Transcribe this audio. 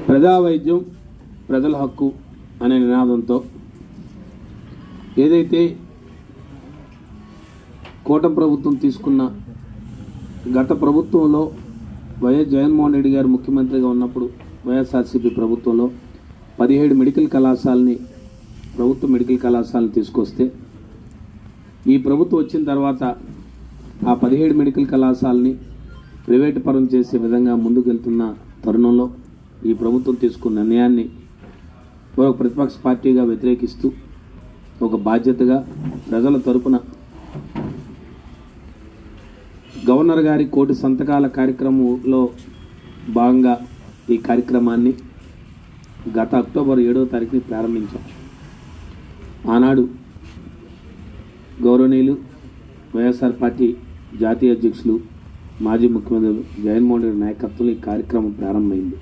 ప్రజా వైద్యం ప్రజల హక్కు అనే నినాదంతో ఏదైతే కూటమి ప్రభుత్వం తీసుకున్న గత ప్రభుత్వంలో వైఎస్ జగన్మోహన్ రెడ్డి గారు ముఖ్యమంత్రిగా ఉన్నప్పుడు వైఎస్ఆర్సీపీ ప్రభుత్వంలో 17 మెడికల్ కళాశాలని ప్రభుత్వ మెడికల్ కళాశాలను తీసుకొస్తే ఈ ప్రభుత్వం వచ్చిన తర్వాత ఆ 17 మెడికల్ కళాశాలని ప్రైవేటు పరం చేసే విధంగా ముందుకెళ్తున్న తరుణంలో ఈ ప్రభుత్వం తీసుకున్న నిర్ణయాన్ని ఒక ప్రతిపక్ష పార్టీగా వ్యతిరేకిస్తూ ఒక బాధ్యతగా ప్రజల తరపున గవర్నర్ గారి కోటి సంతకాల కార్యక్రమంలో భాగంగా ఈ కార్యక్రమాన్ని గత అక్టోబర్ 7వ తారీఖుని ప్రారంభించాం. ఆనాడు గౌరవనీయులు వైఎస్ఆర్ పార్టీ జాతీయ అధ్యక్షులు మాజీ ముఖ్యమంత్రి జగన్మోహన్ రెడ్డి నాయకత్వంలో ఈ కార్యక్రమం ప్రారంభమైంది.